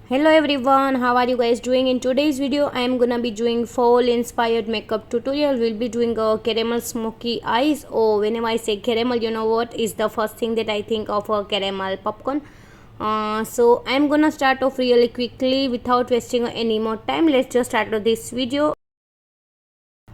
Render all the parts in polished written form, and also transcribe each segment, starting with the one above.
Hello everyone, how are you guys doing? In today's video I am gonna be doing fall inspired makeup tutorial. We'll be doing a caramel smoky eyes. Or whenever I say caramel, you know what is the first thing that I think of? A caramel popcorn. So I'm gonna start off really quickly without wasting any more time. Let's just start with this video.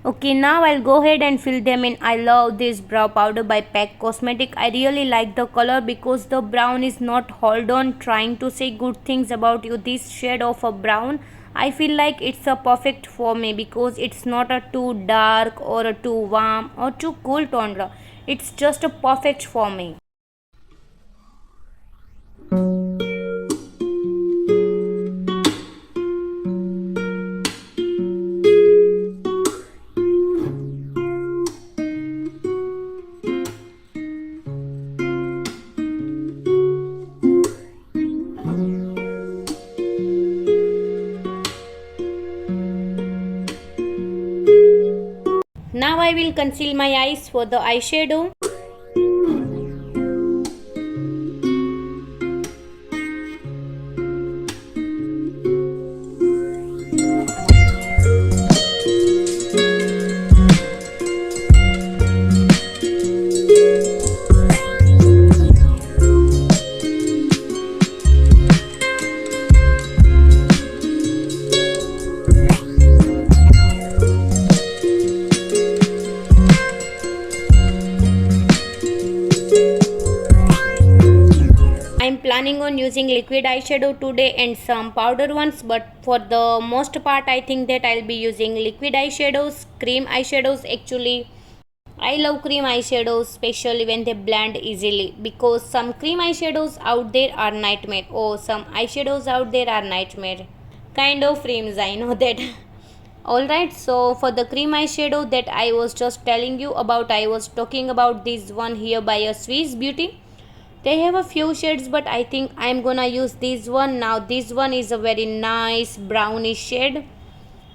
Okay, now I'll go ahead and fill them in. I love this brow powder by Pack Cosmetic. I really like the color because the brown is not hold on trying to say good things about you. This shade of a brown, I feel like it's a perfect for me because it's not a too dark or a too warm or too cool toned. It's just a perfect for me. Now I will conceal my eyes for the eyeshadow. Planning on using liquid eyeshadow today and some powder ones, but for the most part I think that I'll be using liquid eyeshadows, cream eyeshadows. Actually, I love cream eyeshadows, especially when they blend easily, because some cream eyeshadows out there are nightmare. Oh, some eyeshadows out there are nightmare. Kind of frames, I know that. Alright, so for the cream eyeshadow that I was just telling you about, I was talking about this one here by a Swiss Beauty. They have a few shades, but I think I'm gonna use this one. Now this one is a very nice brownish shade.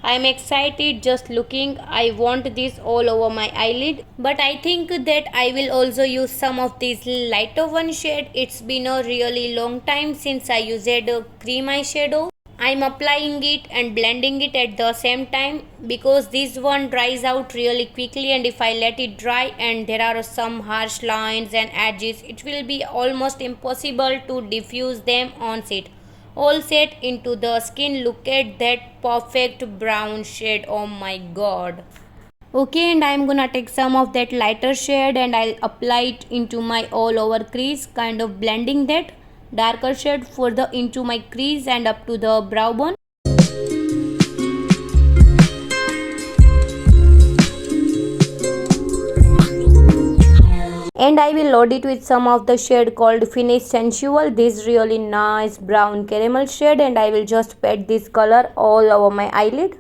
I'm excited just looking. I want this all over my eyelid, but I think that I will also use some of this lighter one shade. It's been a really long time since I used a cream eyeshadow. I'm applying it and blending it at the same time because this one dries out really quickly, and if I let it dry and there are some harsh lines and edges, it will be almost impossible to diffuse them on it. All set into the skin. Look at that perfect brown shade. Oh my god. Okay, and I'm gonna take some of that lighter shade and I'll apply it into my all over crease, kind of blending that darker shade further into my crease and up to the brow bone. And I will load it with some of the shade called Finish Sensual, this really nice brown caramel shade, and I will just pat this color all over my eyelid.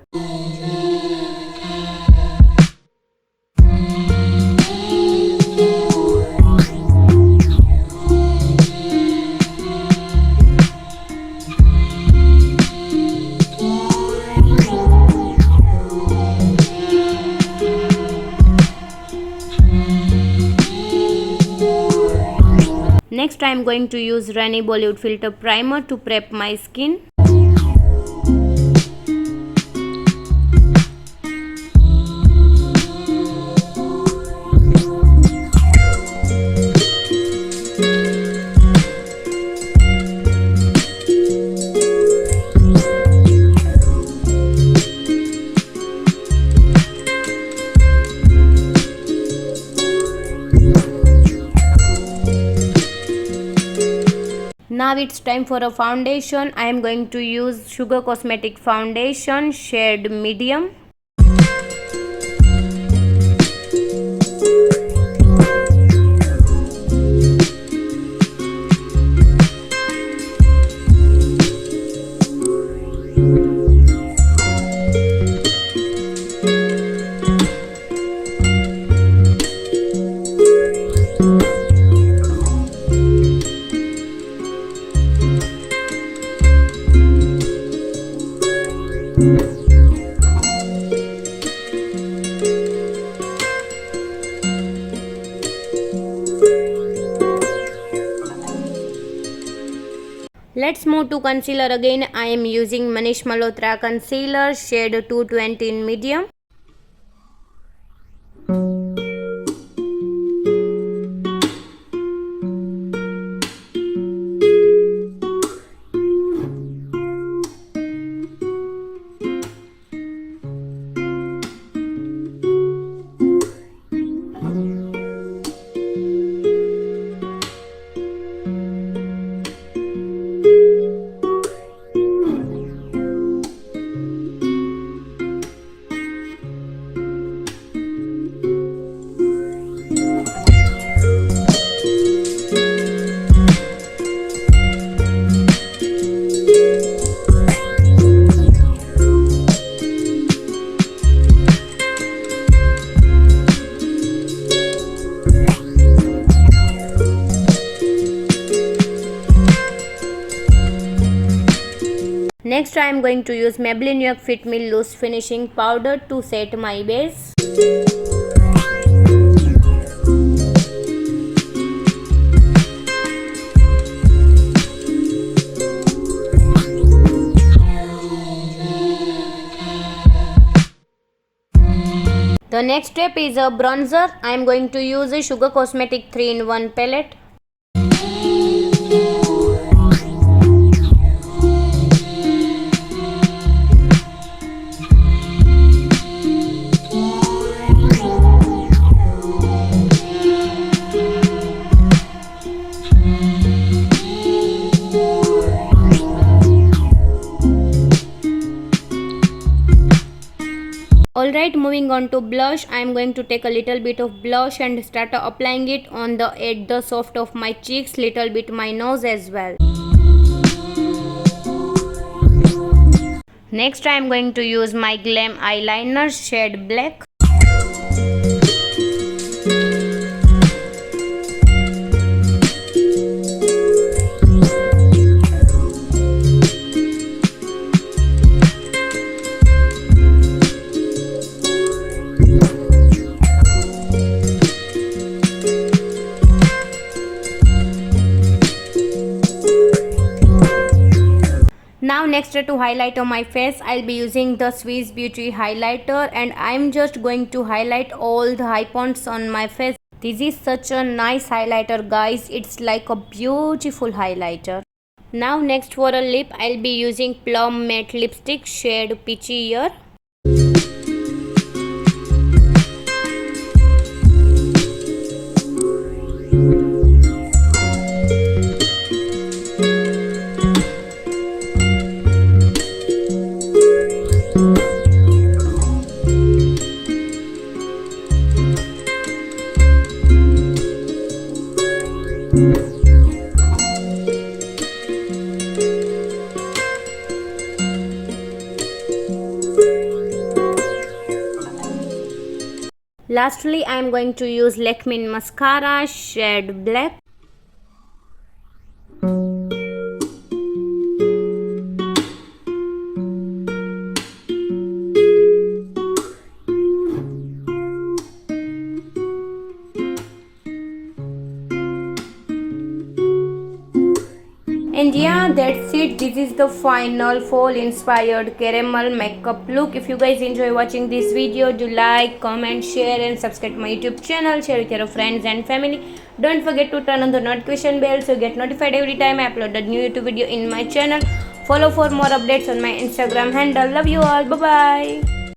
Next I am going to use Rainy Bollywood Filter Primer to prep my skin. Now it's time for a foundation. I am going to use Sugar Cosmetic foundation shade medium. Let's move to concealer again. I am using Manish Malhotra concealer shade 220 in medium. Next I am going to use Maybelline New York Fit Me Loose Finishing Powder to set my base. The next step is a bronzer. I am going to use a Sugar Cosmetic 3-in-1 palette. Alright, moving on to blush. I am going to take a little bit of blush and start applying it on at the soft of my cheeks, little bit my nose as well. Next I am going to use my Glam eyeliner shade black. Now next to highlight on my face, I'll be using the Swiss Beauty highlighter and I'm just going to highlight all the high points on my face. This is such a nice highlighter guys, it's like a beautiful highlighter. Now next for a lip, I'll be using Plum Matte Lipstick shade Peachy Ear. Lastly, I am going to use Lakme mascara shade black. And yeah, that's it. This is the final fall inspired caramel makeup look. If you guys enjoy watching this video, do like, comment, share and subscribe to my YouTube channel. Share with your friends and family. Don't forget to turn on the notification bell so you get notified every time I upload a new YouTube video in my channel. Follow for more updates on my Instagram handle. Love you all. Bye bye.